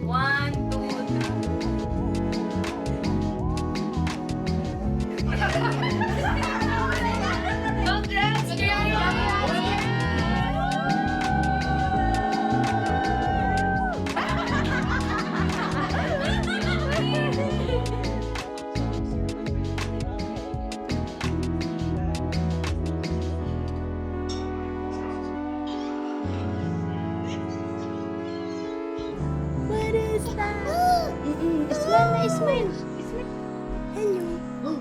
One, two, What is that? Smile, smile. Hello.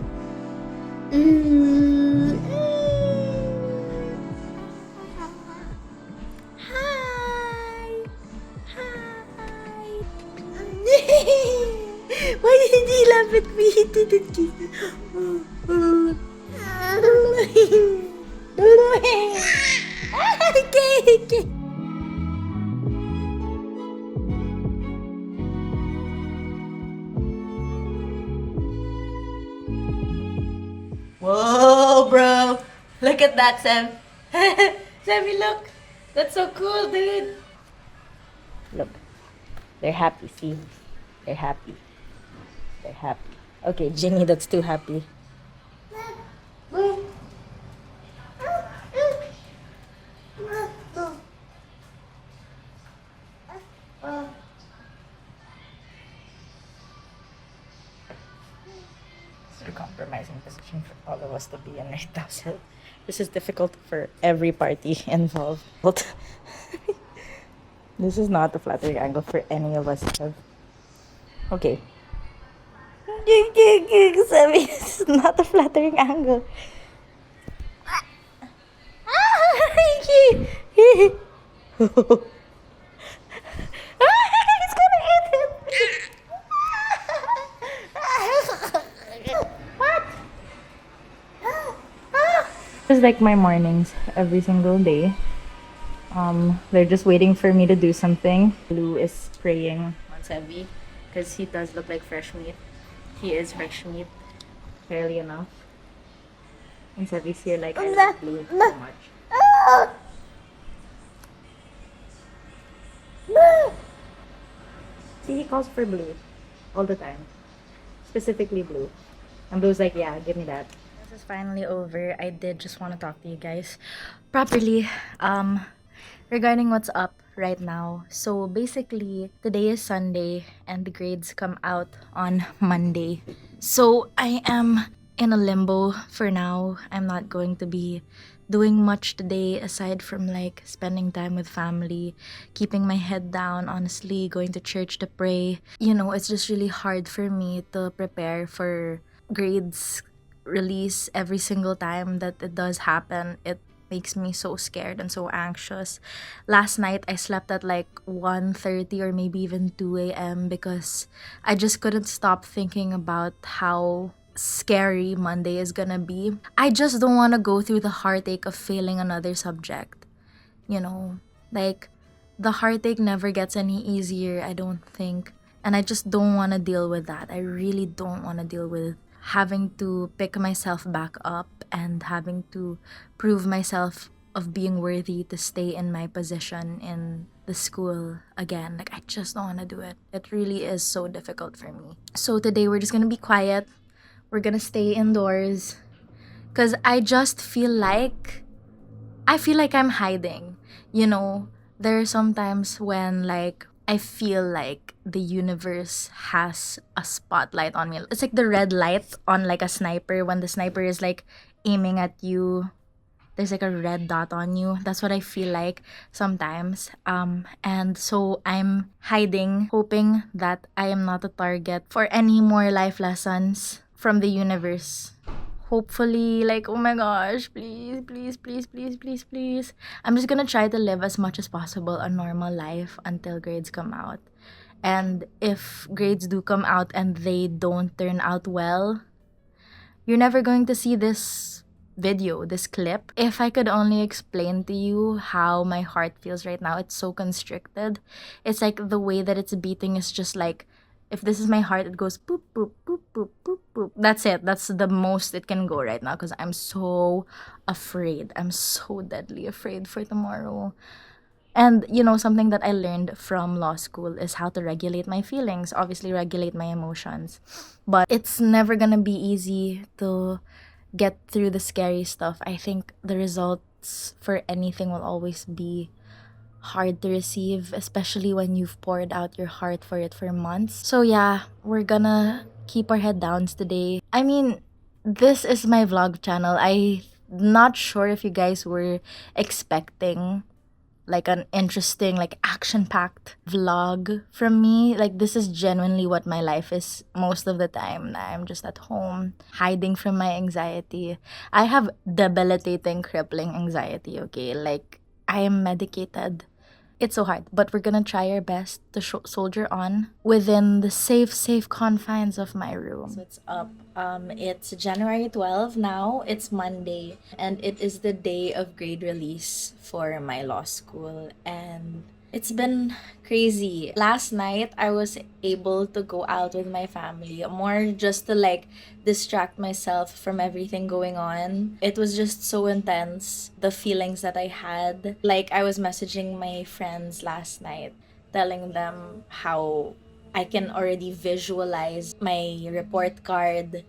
Hi. Hi. Why did he laugh at me? He didn't kiss me. Okay. Whoa, bro. Look at that, Sam. Sammy, look. That's so cool, dude. Look. They're happy, see? They're happy. They're happy. Okay, Ginny, that's too happy. It's a compromising position for all of us to be in right now. So this is difficult for every party involved. This is not a flattering angle for any of us. Okay. Sabi, this is not a flattering angle. He's gonna eat it. What? This is like my mornings every single day. They're just waiting for me to do something. Blue is praying on Sevi because he does look like fresh meat. He is fresh meat, fairly enough. And Sevi's here like I love Blue so much. See, he calls for Blue all the time, specifically Blue. And Blue's like, yeah, give me that. This is finally over. I did just want to talk to you guys properly. Regarding what's up right now. So basically, today is Sunday and the grades come out on Monday. So I am in a limbo for now. I'm not going to be doing much today aside from like spending time with family, keeping my head down, honestly, going to church to pray. You know, it's just really hard for me to prepare for grades release every single time that it does happen. It makes me so scared and so anxious. Last night I slept at like 1:30 or maybe even 2 a.m. because I just couldn't stop thinking about how scary Monday is gonna be. I just don't want to go through the heartache of failing another subject. You know, like the heartache never gets any easier, I don't think. And I just don't want to deal with that. I really don't want to deal with having to pick myself back up and having to prove myself of being worthy to stay in my position in the school again. Like, I just don't want to do it. It really is so difficult for me. So today we're just gonna be quiet. We're gonna stay indoors. Because I just feel like I'm hiding. You know, there are some times when like I feel like the universe has a spotlight on me. It's like the red light on like a sniper when the sniper is like aiming at you. There's like a red dot on you. That's what I feel like sometimes. And so I'm hiding, hoping that I am not a target for any more life lessons from the universe. Hopefully, like, oh my gosh, please, please, please, please, please, please. I'm just gonna try to live as much as possible a normal life until grades come out. And if grades do come out and they don't turn out well, you're never going to see this video, this clip. If I could only explain to you how my heart feels right now, it's so constricted. It's like the way that it's beating is just like, if this is my heart, it goes boop, boop, boop, boop, boop, boop. That's it. That's the most it can go right now because I'm so afraid. I'm so deadly afraid for tomorrow. And something that I learned from law school is how to regulate my feelings, obviously regulate my emotions. But it's never gonna be easy to get through the scary stuff. I think the results for anything will always be hard to receive, especially when you've poured out your heart for it for months. So yeah, we're gonna keep our head downs today. I mean, this is my vlog channel. I'm not sure if you guys were expecting like an interesting, like action packed vlog from me. Like, this is genuinely what my life is most of the time. I'm just at home hiding from my anxiety. I have debilitating, crippling anxiety, okay? Like, I am medicated. It's so hard, but we're gonna try our best to soldier on within the safe confines of my room. So it's up. It's January 12 now. It's Monday, and it is the day of grade release for my law school, and it's been crazy. Last night, I was able to go out with my family, more just to like distract myself from everything going on. It was just so intense, the feelings that I had. Like, I was messaging my friends last night, telling them how I can already visualize my report card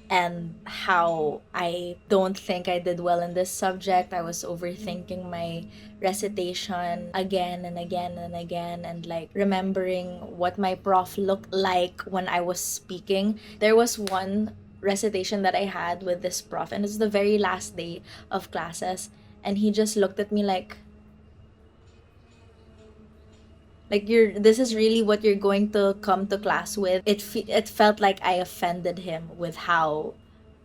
and how I don't think I did well in this subject. I was overthinking my recitation again and again and again, and like remembering what my prof looked like when I was speaking. There was one recitation that I had with this prof, and it's the very last day of classes, and he just looked at me like this is really what you're going to come to class with. It felt like I offended him with how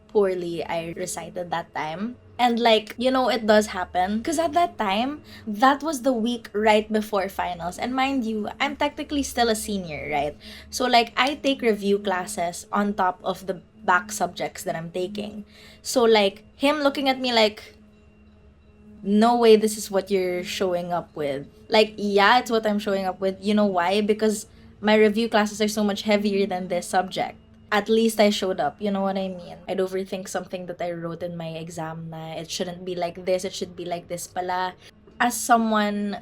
poorly I recited that time. And like, it does happen. Because at that time, that was the week right before finals. And mind you, I'm technically still a senior, right? So like, I take review classes on top of the back subjects that I'm taking. So like, him looking at me like, no way this is what you're showing up with. Like, yeah, it's what I'm showing up with. You know why? Because my review classes are so much heavier than this subject. At least I showed up, you know what I mean? I'd overthink something that I wrote in my exam na it shouldn't be like this, it should be like this pala. As someone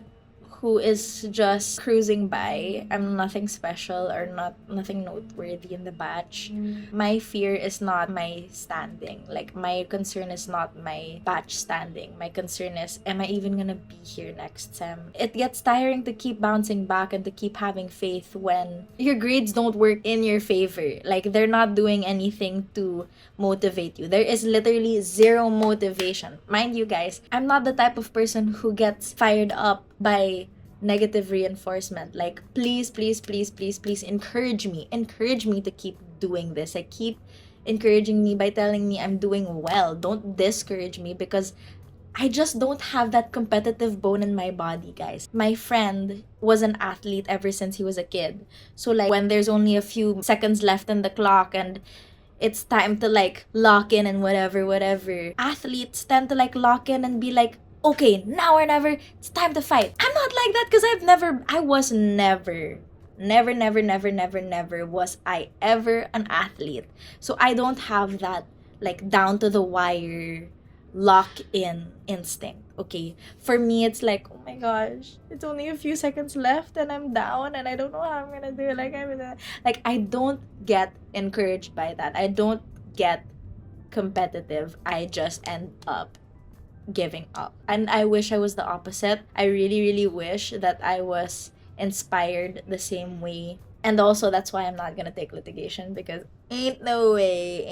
who is just cruising by, I'm nothing special or nothing noteworthy in the batch. My fear is not my standing. Like, my concern is not my batch standing. My concern is, am I even gonna be here next sem? It gets tiring to keep bouncing back and to keep having faith when your grades don't work in your favor. Like, they're not doing anything to motivate you. There is literally zero motivation. Mind you guys, I'm not the type of person who gets fired up by negative reinforcement. Like, please, please, please, please, please encourage me. Encourage me to keep doing this. Like, keep encouraging me by telling me I'm doing well. Don't discourage me because I just don't have that competitive bone in my body, guys. My friend was an athlete ever since he was a kid. So like, when there's only a few seconds left in the clock and it's time to like lock in and whatever. Athletes tend to like lock in and be like, okay, now or never, it's time to fight. I'm not like that because I was never was I ever an athlete. So I don't have that like down to the wire lock in instinct. Okay, for me it's like, oh my gosh, it's only a few seconds left and I'm down and I don't know how I'm gonna do it. Like I don't get encouraged by that. I don't get competitive. I just end up giving up. And I wish I was the opposite. I really wish that I was inspired the same way. And also, that's why I'm not gonna take litigation because ain't no way.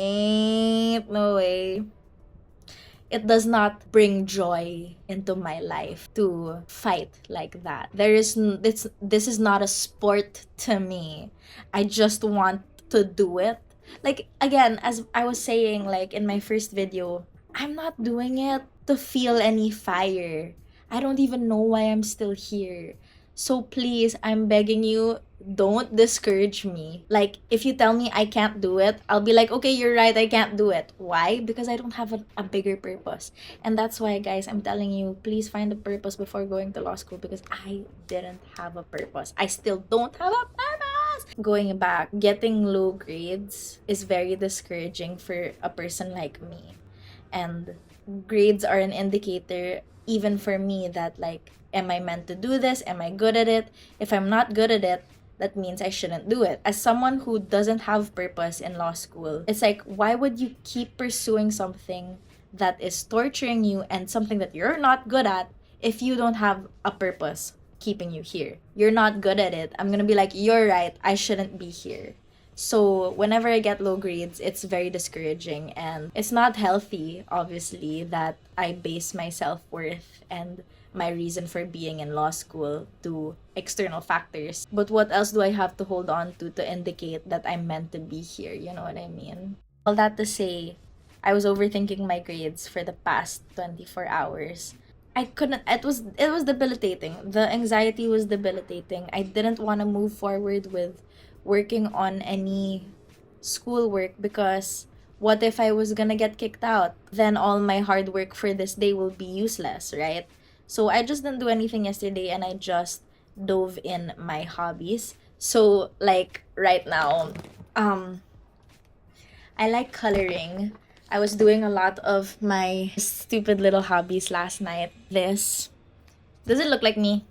It does not bring joy into my life to fight like that. This is not a sport to me. I just want to do it. Like, again, as I was saying, like in my first video, I'm not doing it to feel any fire. I don't even know why I'm still here. So please, I'm begging you, don't discourage me. Like, if you tell me I can't do it, I'll be like, okay, you're right, I can't do it. Why? Because I don't have a bigger purpose. And that's why, guys, I'm telling you, please find a purpose before going to law school because I didn't have a purpose. I still don't have a purpose. Going back, getting low grades is very discouraging for a person like me. And grades are an indicator, even for me, that like, am I meant to do this? Am I good at it? If I'm not good at it, that means I shouldn't do it. As someone who doesn't have purpose in law school, it's like, why would you keep pursuing something that is torturing you and something that you're not good at if you don't have a purpose keeping you here? You're not good at it. I'm gonna be like, you're right, I shouldn't be here. So whenever I get low grades, it's very discouraging, and it's not healthy, obviously, that I base my self-worth and my reason for being in law school to external factors. But what else do I have to hold on to indicate that I'm meant to be here? You know what I mean? All that to say, I was overthinking my grades for the past 24 hours. I couldn't, it was debilitating. The anxiety was debilitating. I didn't want to move forward with working on any schoolwork because what if I was gonna get kicked out? Then all my hard work for this day will be useless, right? So I just didn't do anything yesterday, and I just dove in my hobbies. So like right now, um I like coloring. I was doing a lot of my stupid little hobbies last night. This. Does it look like me?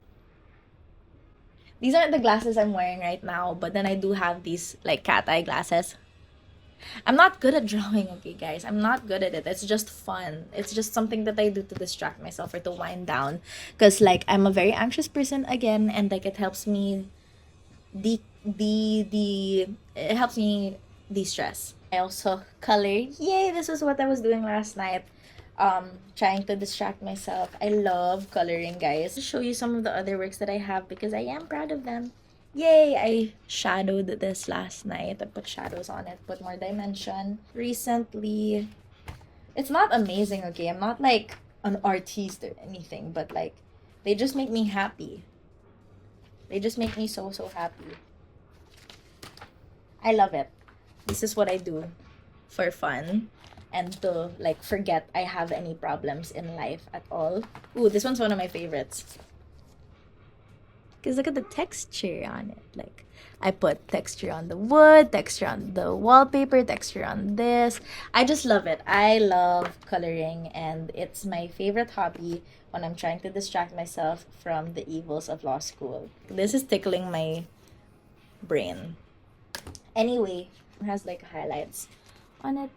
These aren't the glasses I'm wearing right now, but then I do have these like cat eye glasses. I'm not good at drawing, okay, guys. I'm not good at it. It's just fun. It's just something that I do to distract myself or to wind down. Because, like, I'm a very anxious person again, and, like, it helps me it helps me de-stress. I also color. Yay, this was what I was doing last night. Trying to distract myself. I love coloring, guys. I'll show you some of the other works that I have because I am proud of them. Yay, I shadowed this last night. I put shadows on it, put more dimension. Recently, it's not amazing, okay? I'm not like an artist or anything, but like they just make me happy. They just make me so happy. I love it. This is what I do for fun and to like forget I have any problems in life at all. Ooh, this one's one of my favorites. Because look at the texture on it. Like, I put texture on the wood, texture on the wallpaper, texture on this. I just love it. I love coloring, and it's my favorite hobby when I'm trying to distract myself from the evils of law school. This is tickling my brain. Anyway, it has like highlights on it.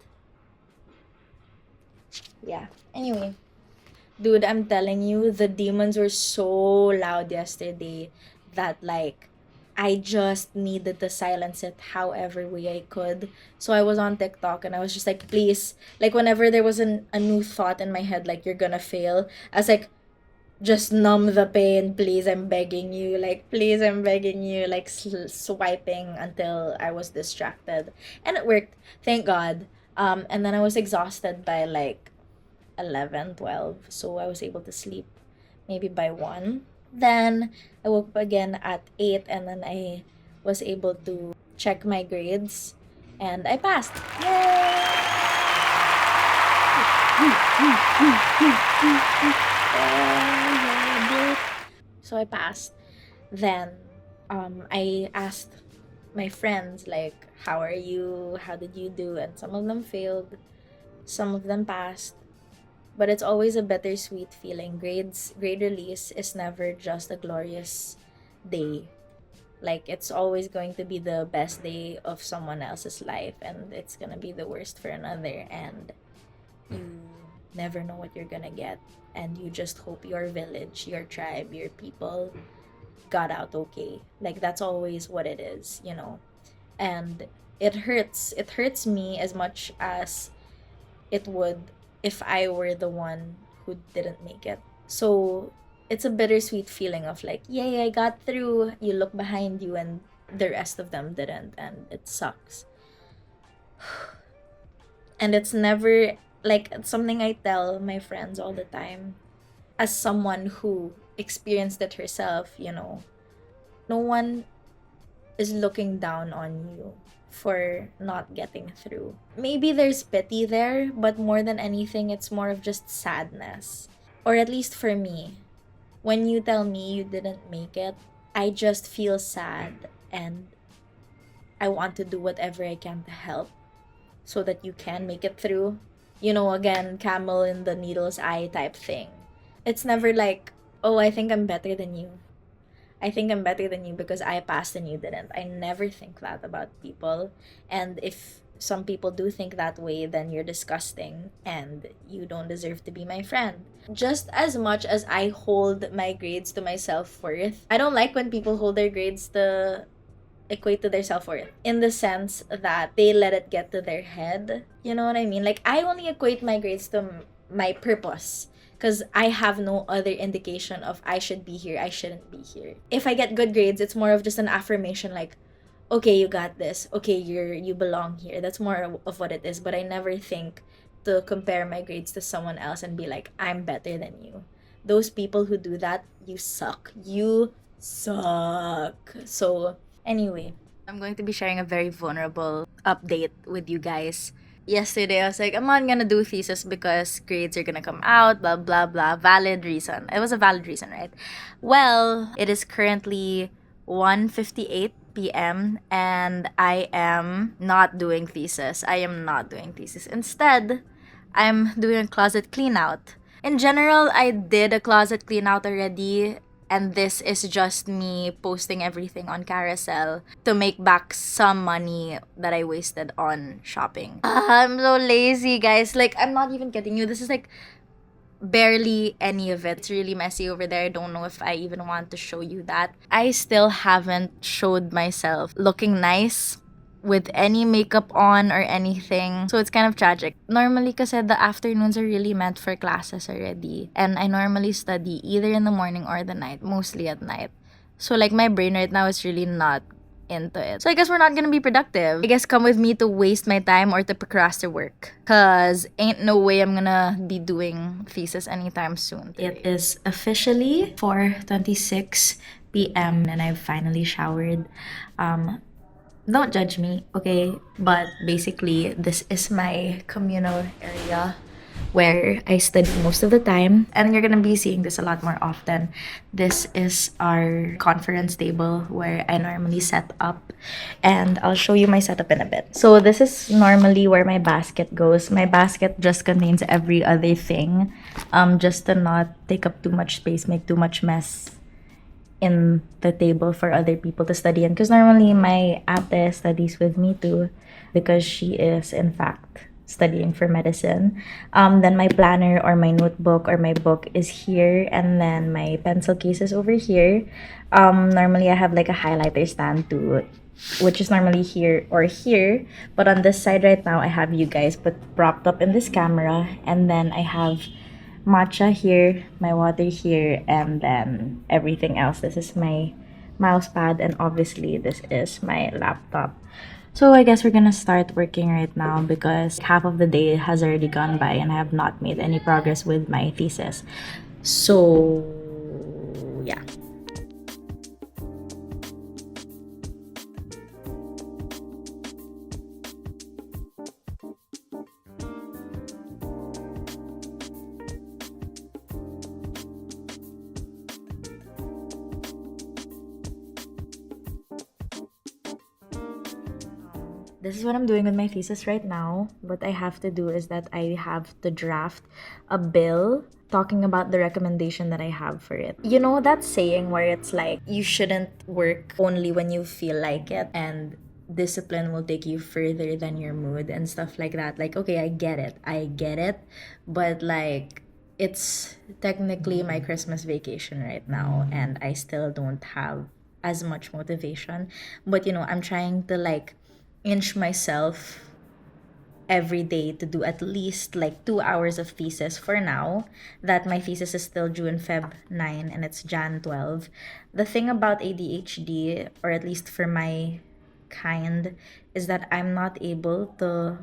Yeah. Anyway, dude, I'm telling you, the demons were so loud yesterday that like I just needed to silence it however way I could. So I was on TikTok and I was just like, please, like whenever there was a new thought in my head, like you're gonna fail, I was like, just numb the pain, please, I'm begging you. Like, please, I'm begging you. Like, swiping until I was distracted. And it worked, thank God. And then I was exhausted by like 11, 12. So I was able to sleep maybe by 1. Then I woke up again at 8, and then I was able to check my grades and I passed. Yay! So I passed. Then I asked my friends like, how are you? How did you do? And some of them failed, some of them passed. But it's always a bittersweet feeling. Grade release is never just a glorious day. Like it's always going to be the best day of someone else's life, and it's gonna be the worst for another, and you never know what you're gonna get, and you just hope your village, your tribe, your people got out okay. Like that's always what it is, you know. And it hurts me as much as it would if I were the one who didn't make it. So it's a bittersweet feeling of like, yay, I got through. You look behind you and the rest of them didn't, and it sucks. And it's never like it's something I tell my friends all the time. As someone who experienced it herself, you know, no one is looking down on you for not getting through. Maybe there's pity there, but more than anything, it's more of just sadness. Or at least for me, when you tell me you didn't make it, I just feel sad and I want to do whatever I can to help so that you can make it through. You know, again, camel in the needle's eye type thing. It's never like, oh, I think I'm better than you. I think I'm better than you because I passed and you didn't. I never think that about people. And if some people do think that way, then you're disgusting and you don't deserve to be my friend. Just as much as I hold my grades to my self worth, I don't like when people hold their grades to equate to their self-worth in the sense that they let it get to their head. You know what I mean? Like, I only equate my grades to my purpose because I have no other indication of I should be here, I shouldn't be here. If I get good grades, it's more of just an affirmation like, okay, you got this. Okay, you belong here. That's more of what it is, but I never think to compare my grades to someone else and be like, I'm better than you. Those people who do that, you suck. You suck. So, anyway, I'm going to be sharing a very vulnerable update with you guys. Yesterday, I was like, I'm not gonna do thesis because grades are gonna come out, blah, blah, blah. Valid reason. It was a valid reason, right? Well, it is currently 1:58 p.m. and I am not doing thesis. I am not doing thesis. Instead, I'm doing a closet clean out. In general, I did a closet clean out already, and this is just me posting everything on Carousel to make back some money that I wasted on shopping. I'm so lazy, guys. Like, I'm not even kidding you. This is like barely any of it. It's really messy over there. I don't know if I even want to show you that. I still haven't showed myself looking nice with any makeup on or anything. So it's kind of tragic. Normally kasi the afternoons are really meant for classes already. And I normally study either in the morning or the night, mostly at night. So like my brain right now is really not into it. So I guess we're not gonna be productive. I guess come with me to waste my time or to procrastinate work. Cause ain't no way I'm gonna be doing thesis anytime soon. It is officially 4:26 p.m. and I've finally showered. Don't judge me, okay? But basically, this is my communal area where I study most of the time. And you're gonna be seeing this a lot more often. This is our conference table where I normally set up. And I'll show you my setup in a bit. So this is normally where my basket goes. My basket just contains every other thing. Just to not take up too much space, make too much mess in the table for other people to study in, because normally my ate studies with me too, because she is in fact studying for medicine. Then my planner or my notebook or my book is here, and then my pencil case is over here. Normally I have like a highlighter stand too, which is normally here or here, but on this side right now I have you guys put propped up in this camera, and then I have matcha here, my water here, and then everything else. This is my mouse pad, and obviously this is my laptop. So I guess we're gonna start working right now because half of the day has already gone by and I have not made any progress with my thesis. So yeah. This is what I'm doing with my thesis right now. What I have to do is that I have to draft a bill talking about the recommendation that I have for it. You know that saying where it's like, you shouldn't work only when you feel like it, and discipline will take you further than your mood and stuff like that. Like, okay, I get it, but like, it's technically my Christmas vacation right now, and I still don't have as much motivation. But you know, I'm trying to like inch myself every day to do at least like 2 hours of thesis for now, that my thesis is still due in Feb 9 and it's Jan 12. The thing about ADHD, or at least for my kind, is that I'm not able to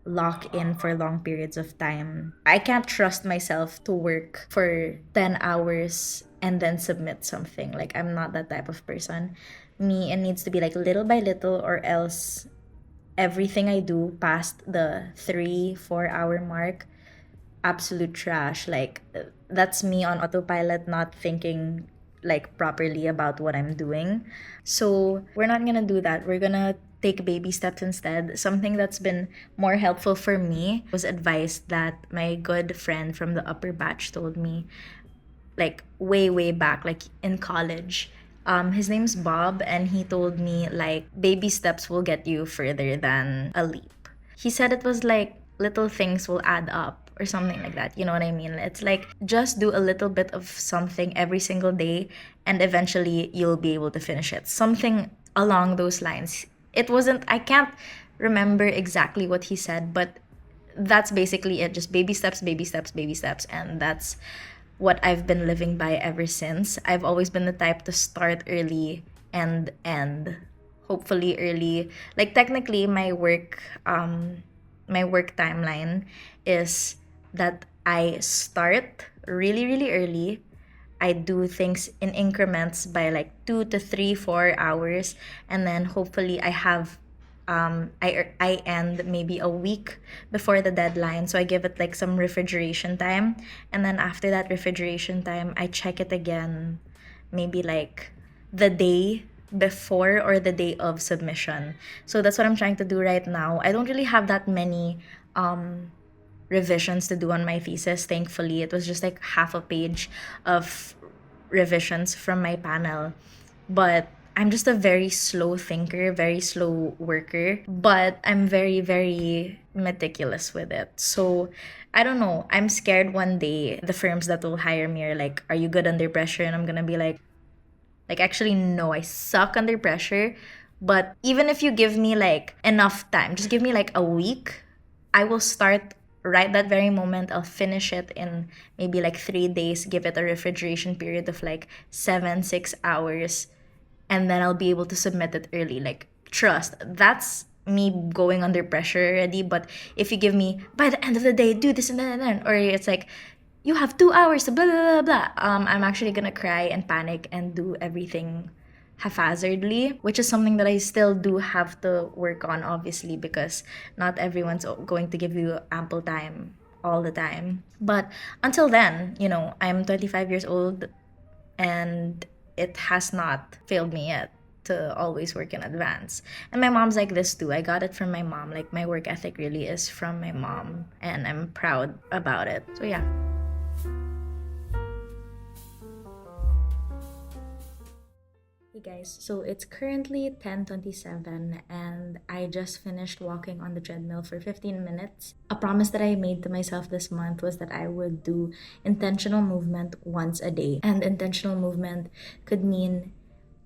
lock in for long periods of time. I can't trust myself to work for 10 hours and then submit something. Like, I'm not that type of person. Me, it needs to be like little by little, or else everything I do past the 3-4 hour mark, absolute trash. Like, that's me on autopilot, not thinking like properly about what I'm doing. So we're not gonna do that. We're gonna take baby steps instead. Something that's been more helpful for me was advice that my good friend from the upper batch told me, like way back, like in college. His name's Bob, and he told me like baby steps will get you further than a leap. He said it was like little things will add up or something like that. You know what I mean? It's like just do a little bit of something every single day, and eventually you'll be able to finish it. Something along those lines. It wasn't, I can't remember exactly what he said, but that's basically it. Just baby steps, baby steps, baby steps. And that's what I've been living by ever since. I've always been the type to start early and end hopefully early. Like technically my work timeline is that I start really early. I do things in increments by like 2 to 3, 4 hours, and then hopefully I end maybe a week before the deadline, so I give it like some refrigeration time, and then after that refrigeration time, I check it again, maybe like the day before or the day of submission. So that's what I'm trying to do right now. I don't really have that many revisions to do on my thesis. Thankfully, it was just like half a page of revisions from my panel. But I'm just a very slow thinker, very slow worker, but I'm very meticulous with it. So I don't know. I'm scared one day the firms that will hire me are like, "Are you good under pressure?" And I'm gonna be like, actually, no, I suck under pressure. But even if you give me like enough time, just give me like a week, I will start right that very moment. I'll finish it in maybe like 3 days, give it a refrigeration period of like 7, 6 hours, and then I'll be able to submit it early. Like, trust, that's me going under pressure already. But if you give me by the end of the day, do this and then, or it's like, you have 2 hours to blah blah blah blah. I'm actually gonna cry and panic and do everything haphazardly, which is something that I still do have to work on, obviously, because not everyone's going to give you ample time all the time. But until then, I'm 25 years old, and it has not failed me yet to always work in advance. And my mom's like this too. I got it from my mom. Like, my work ethic really is from my mom, and I'm proud about it. So yeah. Hey guys, so it's currently 10:27 and I just finished walking on the treadmill for 15 minutes. A promise that I made to myself this month was that I would do intentional movement once a day. And intentional movement could mean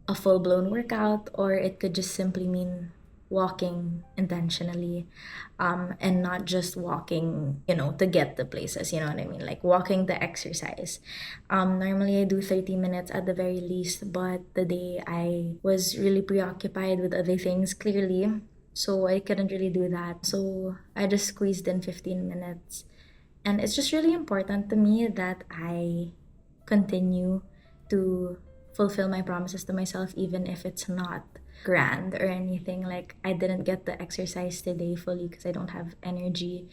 a full-blown workout, or it could just simply mean walking intentionally, and not just walking, to get the places, you know what I mean? Like walking to exercise. Normally I do 30 minutes at the very least, but today I was really preoccupied with other things, clearly, so I couldn't really do that. So I just squeezed in 15 minutes. And it's just really important to me that I continue to fulfill my promises to myself, even if it's not grand or anything. Like, I didn't get the exercise today fully because I don't have energy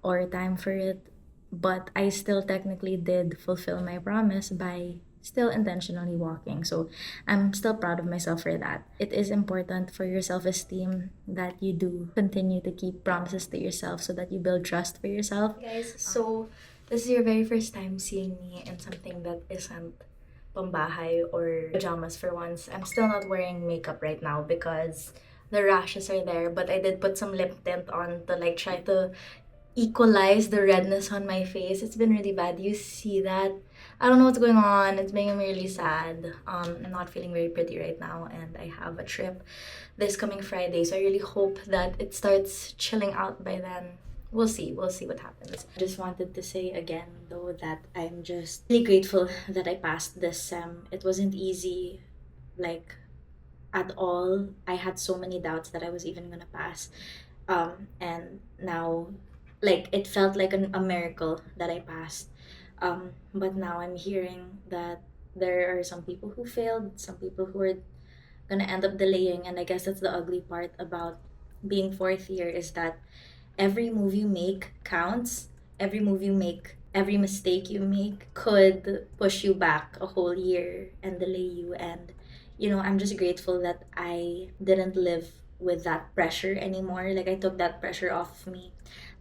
or time for it, but I still technically did fulfill my promise by still intentionally walking. So I'm still proud of myself for that. It is important for your self-esteem that you do continue to keep promises to yourself so that you build trust for yourself. Guys, so this is your very first time seeing me in something that isn't pambahay or pajamas for once. I'm still not wearing makeup right now because the rashes are there, but I did put some lip tint on to like try to equalize the redness on my face. It's been really bad. You see that? I don't know what's going on. It's making me really sad. I'm not feeling very pretty right now, and I have a trip this coming Friday, so I really hope that it starts chilling out by then. We'll see. We'll see what happens. I just wanted to say again, though, that I'm just really grateful that I passed this sem. It wasn't easy, like, at all. I had so many doubts that I was even gonna pass. And now, like, it felt like a miracle that I passed. But now I'm hearing that there are some people who failed, some people who are gonna end up delaying, and I guess that's the ugly part about being fourth year, is that every move you make counts. Every move you make every mistake you make could push you back a whole year and delay you. And, I'm just grateful that I didn't live with that pressure anymore. Like, I took that pressure off of me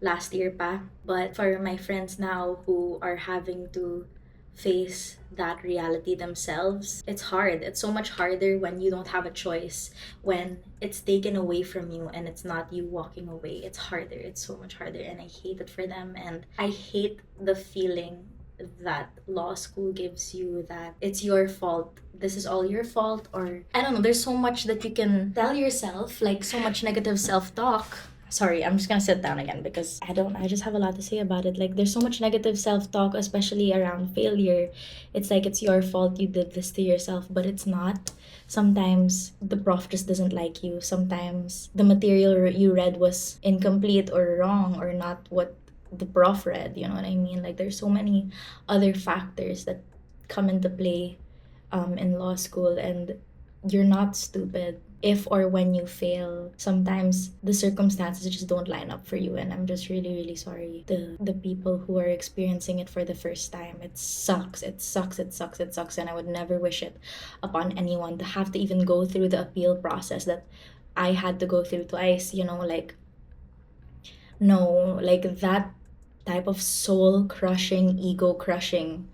last year pa. But for my friends now who are having to face that reality themselves, it's hard. It's so much harder when you don't have a choice, when it's taken away from you and it's not you walking away. It's harder. It's so much harder. And I hate it for them. And I hate the feeling that law school gives you, that it's your fault. This is all your fault. Or I don't know, there's so much that you can tell yourself, like so much negative self talk. Sorry, I'm just gonna sit down again because I just have a lot to say about it. Like, there's so much negative self talk, especially around failure. It's like it's your fault, you did this to yourself, but it's not. Sometimes the prof just doesn't like you. Sometimes the material you read was incomplete or wrong or not what the prof read. You know what I mean? Like, there's so many other factors that come into play in law school, and you're not stupid if or when you fail. Sometimes the circumstances just don't line up for you, and I'm just really, really sorry. The people who are experiencing it for the first time, it sucks. It sucks. It sucks. It sucks. And I would never wish it upon anyone to have to even go through the appeal process that I had to go through twice. Like, no, like that type of soul crushing, ego crushing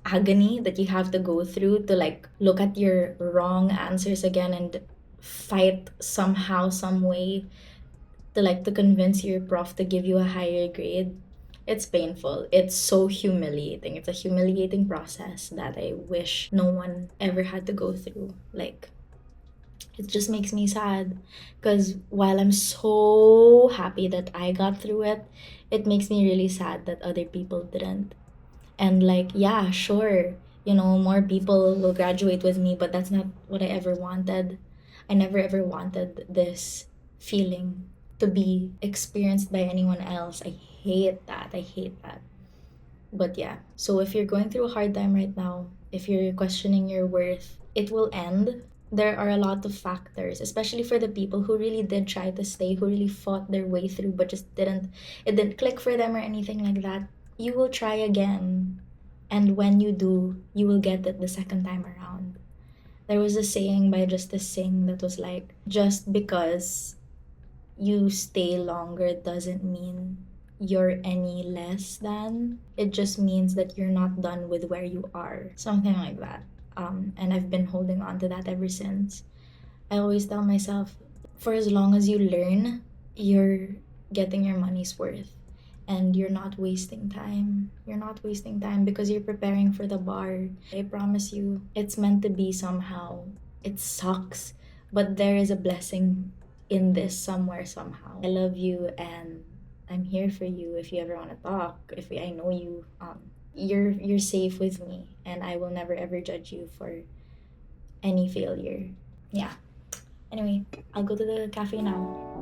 agony that you have to go through to like look at your wrong answers again and fight somehow, some way to like to convince your prof to give you a higher grade. It's painful. It's so humiliating. It's a humiliating process that I wish no one ever had to go through. Like, it just makes me sad because while I'm so happy that I got through it, it makes me really sad that other people didn't. And like, yeah, sure, more people will graduate with me, but that's not what I ever wanted. I never ever wanted this feeling to be experienced by anyone else. I hate that. I hate that. But yeah, so if you're going through a hard time right now, if you're questioning your worth, it will end. There are a lot of factors, especially for the people who really did try to stay, who really fought their way through, but just it didn't click for them or anything like that. You will try again. And when you do, you will get it the second time around. There was a saying by Justice Singh that was like, just because you stay longer doesn't mean you're any less than. It just means that you're not done with where you are. Something like that. And I've been holding on to that ever since. I always tell myself, for as long as you learn, you're getting your money's worth. And you're not wasting time. You're not wasting time because you're preparing for the bar. I promise you, it's meant to be somehow. It sucks, but there is a blessing in this somewhere, somehow. I love you, and I'm here for you if you ever want to talk. If I know you, you're safe with me, and I will never ever judge you for any failure. Yeah. Anyway, I'll go to the cafe now.